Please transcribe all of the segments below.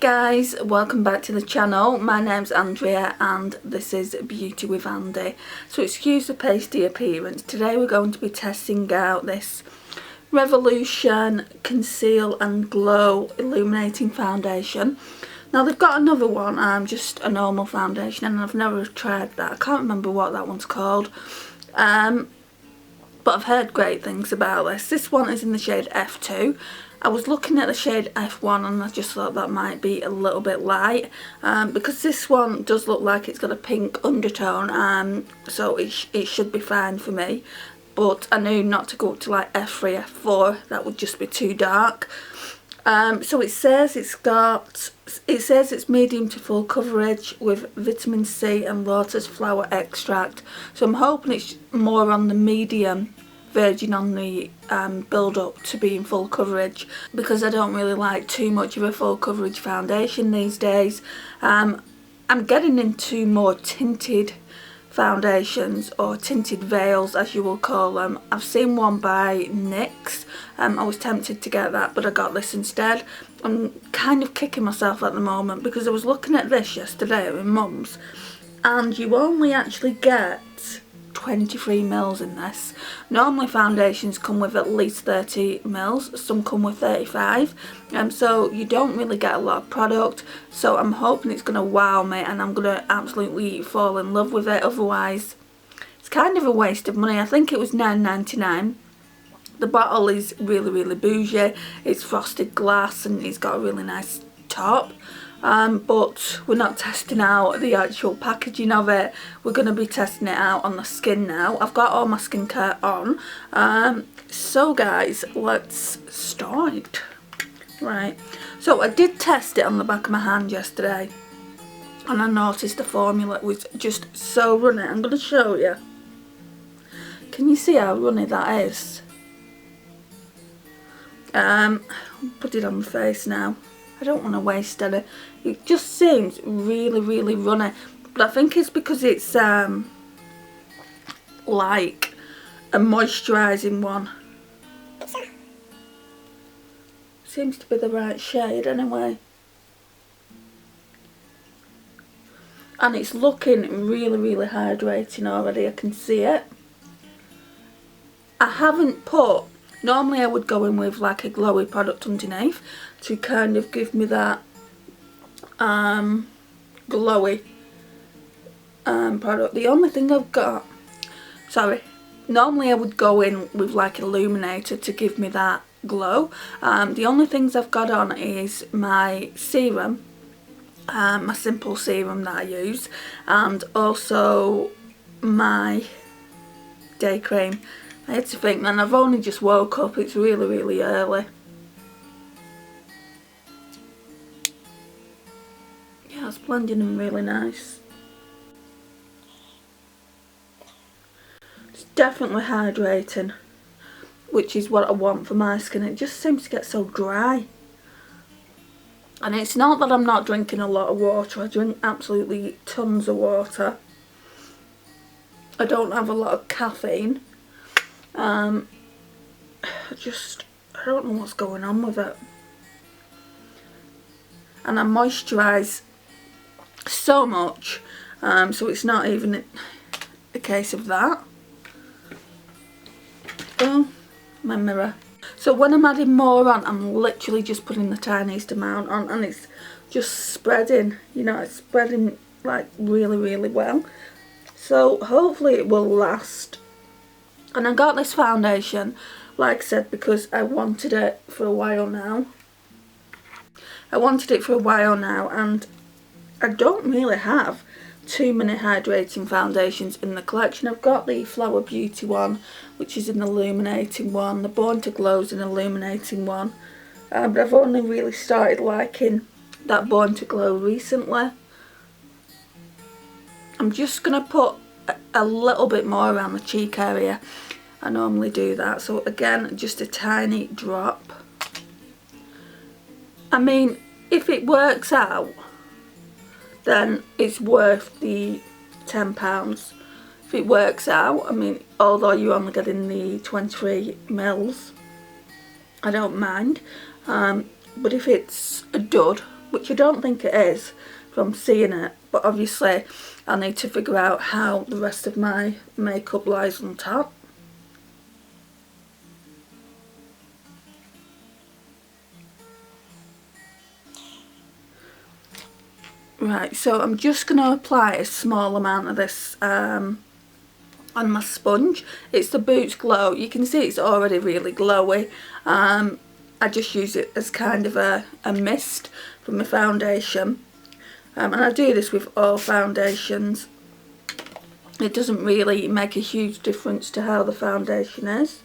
guys, welcome back to the channel. My name's Andrea and this is Beauty with Andy. So excuse the pasty appearance. Today we're going to be testing out this Revolution Conceal and Glow Illuminating Foundation. Now they've got another one, just a normal foundation, and I've never tried that. I can't remember what that one's called. But I've heard great things about this. This one is in the shade F2. I was looking at the shade F1 and I just thought that might be a little bit light, because this one does look like it's got a pink undertone, so it should be fine for me. But I knew not to go up to like F3, F4, that would just be too dark. So it says it's medium to full coverage with vitamin C and lotus flower extract. So I'm hoping it's more on the medium, verging on the build up to being full coverage, because I don't really like too much of a full coverage foundation these days. I'm getting into more tinted foundations, or tinted veils as you will call them. I've seen one by NYX. I was tempted to get that, but I got this instead. I'm kind of kicking myself at the moment because I was looking at this yesterday at my mum's, and you only actually get 23 mils in this. Normally foundations come with at least 30 mils, some come with 35, so you don't really get a lot of product. So I'm hoping it's going to wow me and I'm going to absolutely fall in love with it. Otherwise it's kind of a waste of money. I think it was £9.99. The bottle is really bougie. It's frosted glass and it's got a really nice top. But we're not testing out the actual packaging of it. We're going to be testing it out on the skin now. I've got all my skincare on. So guys, let's start. Right, so I did test it on the back of my hand yesterday, and I noticed the formula was just so runny. I'm going to show you. Can you see how runny that is? Put it on my face now. I don't want to waste any. It just seems really runny, but I think it's because it's like a moisturising one. Seems to be the right shade anyway, and it's looking really hydrating already. I can see it. I haven't put, normally I would go in with like a glowy product underneath to kind of give me that glowy product. The only thing I've got, normally I would go in with like illuminator to give me that glow. The only things I've got on is my serum, my simple serum that I use, and also my day cream. I had to think, and I've only just woke up. It's really early. Yeah, it's blending in really nice. It's definitely hydrating, which is what I want for my skin. It just seems to get so dry. And it's not that I'm not drinking a lot of water. I drink absolutely tons of water. I don't have a lot of caffeine. I don't know what's going on with it. And I moisturise so much, so it's not even a case of that. Oh, my mirror. So when I'm adding more on, I'm literally just putting the tiniest amount on, and it's just spreading, you know, it's spreading like really well. So hopefully it will last. And I got this foundation, like I said, because I wanted it for a while now. And I don't really have too many hydrating foundations in the collection. I've got the Flower Beauty one, which is an illuminating one. The Born to Glow is an illuminating one. But I've only really started liking that Born to Glow recently. I'm just going to put a little bit more around the cheek area. I normally do that. So again, just a tiny drop. I mean, if it works out, then it's worth the £10. If it works out, I mean, although you're only getting the 23 mils, I don't mind. But if it's a dud, which I don't think it is from seeing it, but obviously I need to figure out how the rest of my makeup lies on top. Right, so I'm just going to apply a small amount of this on my sponge. It's the Boots Glow. You can see it's already really glowy. I just use it as kind of a mist for my foundation. And I do this with all foundations. It doesn't really make a huge difference to how the foundation is.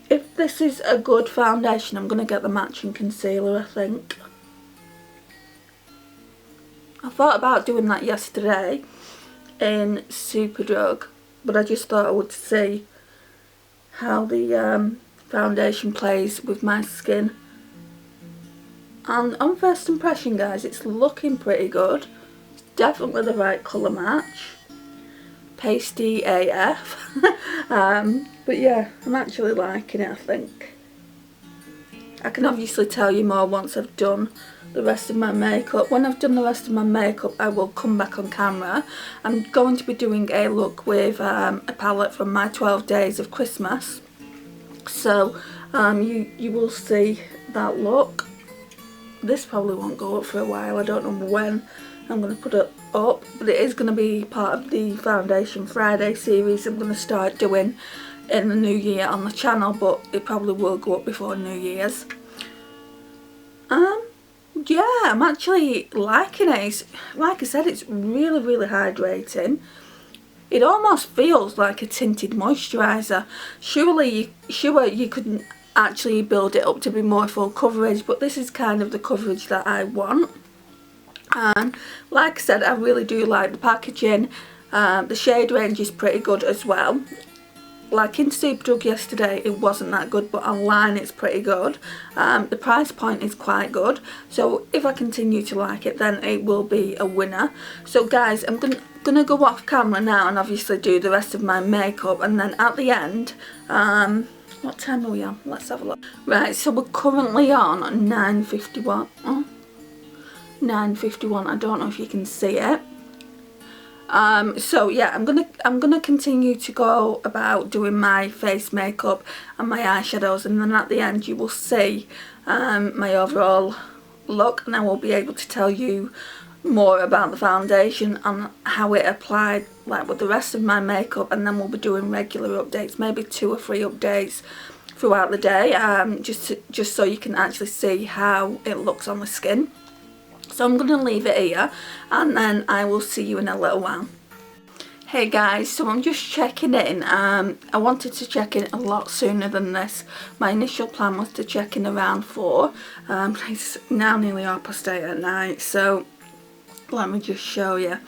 If this is a good foundation, I'm going to get the matching concealer, I think. I thought about doing that yesterday in Superdrug, but I just thought I would see how the foundation plays with my skin. And on first impression, guys, it's looking pretty good. It's definitely the right colour match. Pasty AF. But yeah, I'm actually liking it, I think. I can obviously tell you more once I've done the rest of my makeup. When I've done the rest of my makeup, I will come back on camera. I'm going to be doing a look with a palette from my 12 Days of Christmas. So you will see that look. This probably won't go up for a while. I don't know when I'm going to put it up, but it is going to be part of the Foundation Friday series I'm going to start doing in the new year on the channel, but it probably will go up before New Year's. Yeah, I'm actually liking it. It's, like I said, it's really, really hydrating. It almost feels like a tinted moisturiser. Sure, you couldn't actually build it up to be more full coverage, but this is kind of the coverage that I want. And like I said, I really do like the packaging. The shade range is pretty good as well. Like in Superdrug yesterday, it wasn't that good, but online it's pretty good. The price point is quite good, so if I continue to like it, then it will be a winner. So guys, I'm gonna go off camera now and obviously do the rest of my makeup, and then at the end, what time are we on? Let's have a look. Right, so we're currently on 9:51. 9:51. I don't know if you can see it. So yeah, I'm gonna continue to go about doing my face makeup and my eyeshadows, and then at the end you will see my overall look, and I will be able to tell you more about the foundation and how it applied like with the rest of my makeup, and then we'll be doing regular updates, maybe 2 or 3 updates throughout the day, just so you can actually see how it looks on the skin. So I'm going to leave it here, and then I will see you in a little while. Hey guys, so I'm just checking in. I wanted to check in a lot sooner than this. My initial plan was to check in around 4. It's now nearly 8:30 at night, so let me just show you.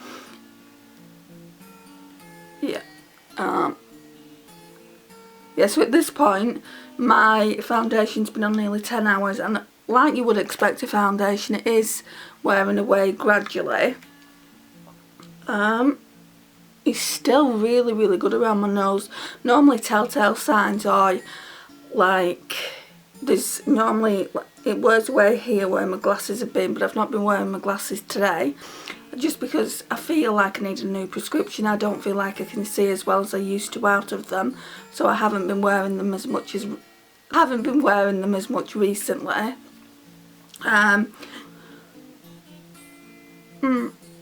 Yeah. Yeah, so at this point, my foundation's been on nearly 10 hours, and like you would expect a foundation, it is wearing away gradually. It's still really, really good around my nose. Normally telltale signs are like, there's normally, it wears away here where my glasses have been, but I've not been wearing my glasses today. Just because I feel like I need a new prescription. I don't feel like I can see as well as I used to out of them. So I haven't been wearing them as much recently.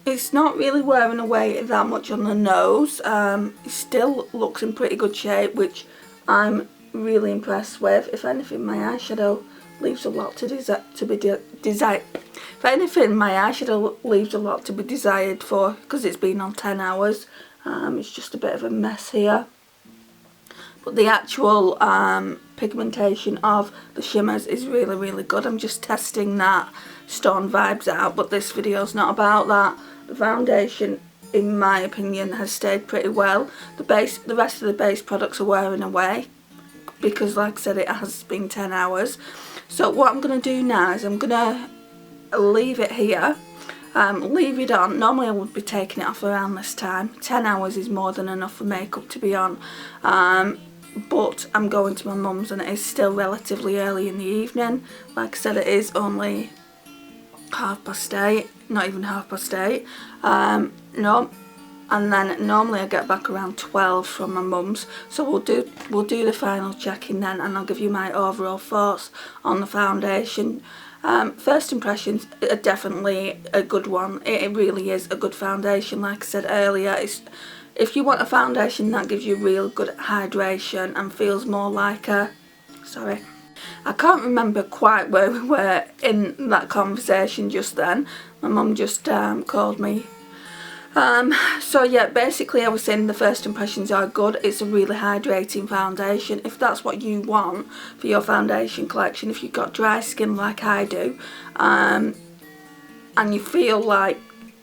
It's not really wearing away that much on the nose. It still looks in pretty good shape, which I'm really impressed with. If anything, my eyeshadow leaves a lot to be desired. If anything, my eyeshadow leaves a lot to be desired for, because it's been on 10 hours. It's just a bit of a mess here. But the actual pigmentation of the shimmers is really, really good. I'm just testing that Stone Vibes out, but this video's not about that. The foundation, in my opinion, has stayed pretty well. The rest of the base products are wearing away, because like I said, it has been 10 hours. So what I'm going to do now is I'm going to leave it here. Leave it on. Normally I would be taking it off around this time. 10 hours is more than enough for makeup to be on. but I'm going to my mum's and it is still relatively early in the evening. Like I said, it is only 8:30, not even 8:30. No, and then normally I get back around 12 from my mum's, so we'll do the final check-in then, and I'll give you my overall thoughts on the foundation. First impressions are definitely a good one. It really is a good foundation. Like I said earlier, if you want a foundation that gives you real good hydration and feels more like a, sorry, I can't remember quite where we were in that conversation just then. My mum just called me. So yeah, basically I was saying the first impressions are good. It's a really hydrating foundation. If that's what you want for your foundation collection, if you've got dry skin like I do, and you feel like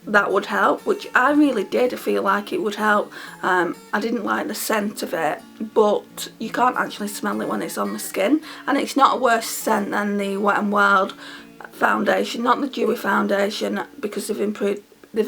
that would help, which I really did feel like it would help. I didn't like the scent of it, but you can't actually smell it when it's on the skin, and it's not a worse scent than the Wet n Wild foundation, not the dewy foundation, because they've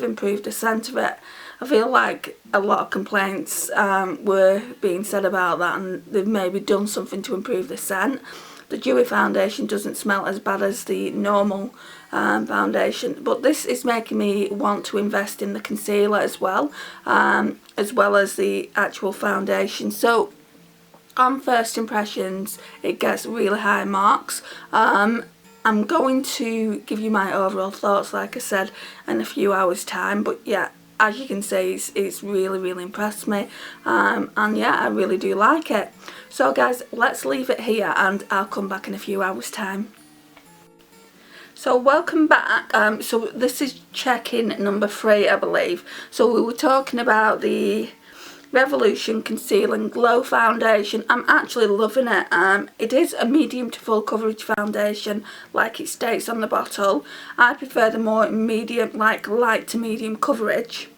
improved the scent of it. I feel like a lot of complaints were being said about that, and they've maybe done something to improve the scent. The dewy foundation doesn't smell as bad as the normal foundation, but this is making me want to invest in the concealer as well as the actual foundation. So on first impressions, it gets really high marks. I'm going to give you my overall thoughts, like I said, in a few hours time, but yeah, as you can see, it's really impressed me, and yeah, I really do like it. So guys, let's leave it here and I'll come back in a few hours time. So welcome back. So this is check-in number 3, I believe. So we were talking about the Revolution Conceal and Glow foundation. I'm actually loving it. It is a medium to full coverage foundation, like it states on the bottle. I prefer the more medium, like light to medium coverage.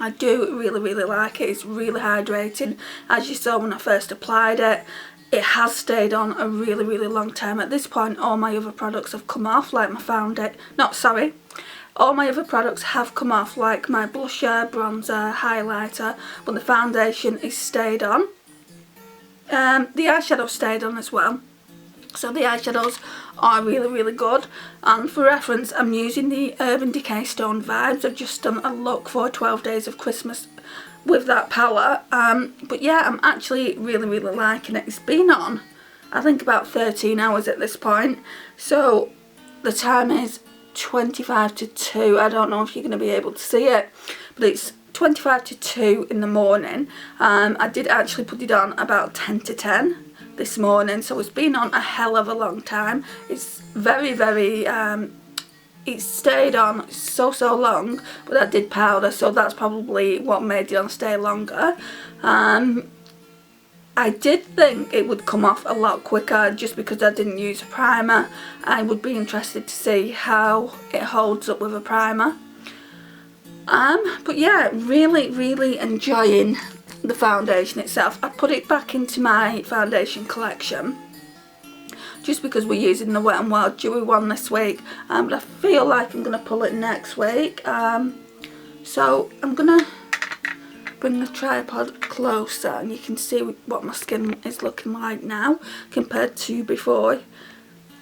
I do really like it. It's really hydrating. As you saw when I first applied it, it has stayed on a really long time. At this point, all my other products have come off, like my foundation. All my other products have come off, like my blusher, bronzer, highlighter, but the foundation is stayed on. The eyeshadow stayed on as well. So the eyeshadows are really good. And for reference, I'm using the Urban Decay Stone Vibes. I've just done a look for 12 Days of Christmas with that palette. But yeah, I'm actually really liking it. It's been on, I think, about 13 hours at this point. So the time is 25 to 2. I don't know if you're going to be able to see it, but it's 25 to 2 in the morning. I did actually put it on about 10 to 10 this morning, so it's been on a hell of a long time. It's very it stayed on so long, but I did powder, so that's probably what made it on stay longer. I did think it would come off a lot quicker just because I didn't use a primer. I would be interested to see how it holds up with a primer. But yeah, really enjoying the foundation itself. I put it back into my foundation collection just because we're using the Wet n Wild Dewy one this week, but I feel like I'm going to pull it next week. So I'm going to bring the tripod closer and you can see what my skin is looking like now compared to before.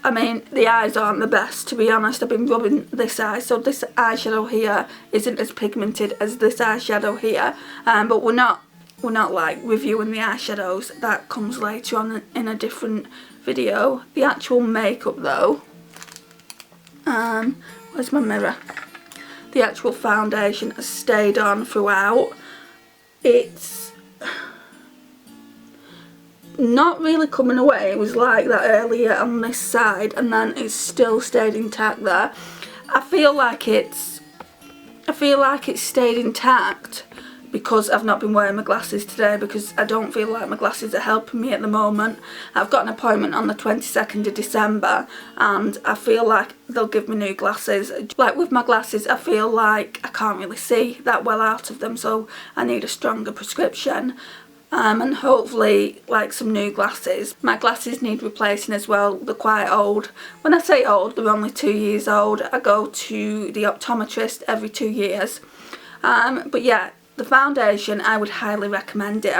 I mean, the eyes aren't the best, to be honest. I've been rubbing this eye, so this eyeshadow here isn't as pigmented as this eyeshadow here, but we're not like reviewing the eyeshadows. That comes later on in a different video. The actual makeup though, where's my mirror? The actual foundation has stayed on throughout. It's not really coming away. It was like that earlier on this side, and then it's still stayed intact there. I feel like it's stayed intact because I've not been wearing my glasses today, because I don't feel like my glasses are helping me at the moment. I've got an appointment on the 22nd of December and I feel like they'll give me new glasses. Like with my glasses, I feel like I can't really see that well out of them, so I need a stronger prescription. And hopefully like some new glasses. My glasses need replacing as well. They're quite old. When I say old, they're only 2 years old. I go to the optometrist every 2 years. But yeah, the foundation, I would highly recommend it.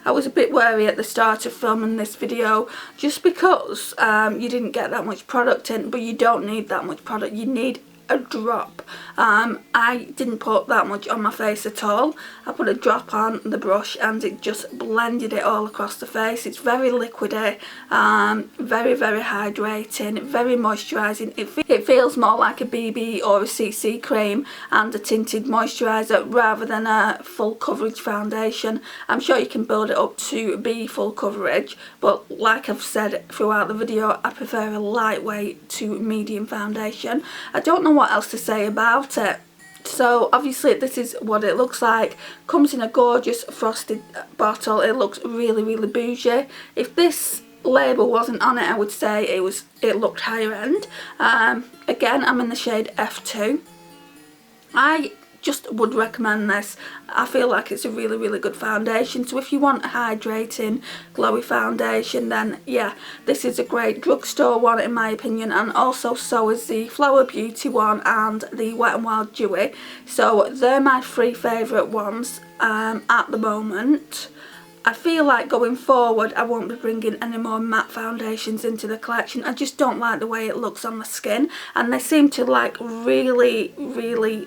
I was a bit wary at the start of filming this video just because you didn't get that much product in, but you don't need that much product. You need a drop. I didn't put that much on my face at all. I put a drop on the brush and it just blended it all across the face. It's very liquidy, very hydrating, very moisturising. It feels more like a BB or a CC cream and a tinted moisturiser rather than a full coverage foundation. I'm sure you can build it up to be full coverage, but like I've said throughout the video, I prefer a lightweight to medium foundation. I don't know what else to say about it. So obviously this is what it looks like. Comes in a gorgeous frosted bottle. It looks really bougie. If this label wasn't on it, I would say it looked higher end. Again, I'm in the shade F2. I just would recommend this. I feel like it's a really good foundation. So if you want a hydrating glowy foundation, then yeah, this is a great drugstore one in my opinion, and also so is the Flower Beauty one and the Wet n Wild Dewy. So they're my three favourite ones at the moment. I feel like going forward I won't be bringing any more matte foundations into the collection. I just don't like the way it looks on the skin, and they seem to like really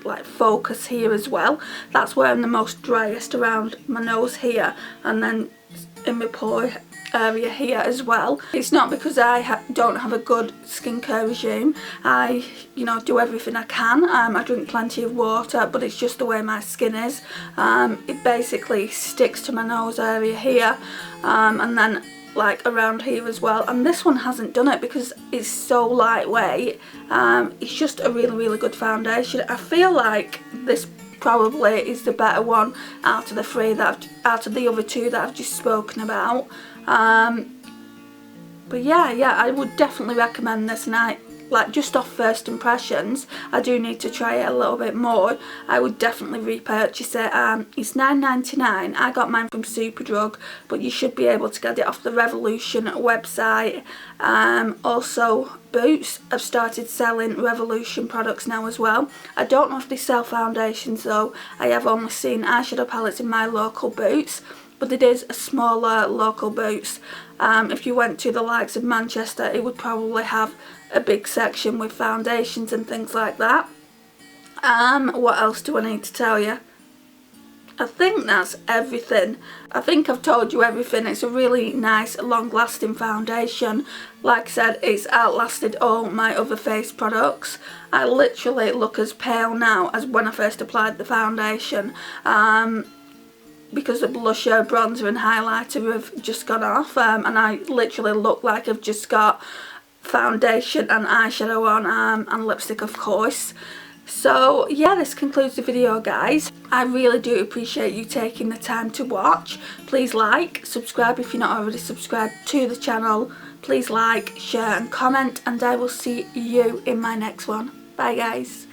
like focus here as well. That's where I'm the most driest, around my nose here and then in my pore area here as well. It's not because I don't have a good skincare regime. I do everything I can. I drink plenty of water, but it's just the way my skin is. It basically sticks to my nose area here and then like around here as well, and this one hasn't done it because it's so lightweight. It's just a really good foundation. I feel like this probably is the better one out of the three out of the other two that I've just spoken about. But yeah, I would definitely recommend this, and like just off first impressions, I do need to try it a little bit more. I would definitely repurchase it. It's £9.99. I got mine from Superdrug, but you should be able to get it off the Revolution website. Also, Boots have started selling Revolution products now as well. I don't know if they sell foundations though. I have only seen eyeshadow palettes in my local Boots, but it is a smaller local Boots. If you went to the likes of Manchester, it would probably have a big section with foundations and things like that. What else do I need to tell you? I think that's everything. I think I've told you everything. It's a really nice long-lasting foundation. Like I said, it's outlasted all my other face products. I literally look as pale now as when I first applied the foundation. Because the blusher, bronzer and highlighter have just gone off, and I literally look like I've just got foundation and eyeshadow on, and lipstick of course. So yeah, this concludes the video guys. I really do appreciate you taking the time to watch. Please like, subscribe if you're not already subscribed to the channel. Please like, share and comment, and I will see you in my next one. Bye guys.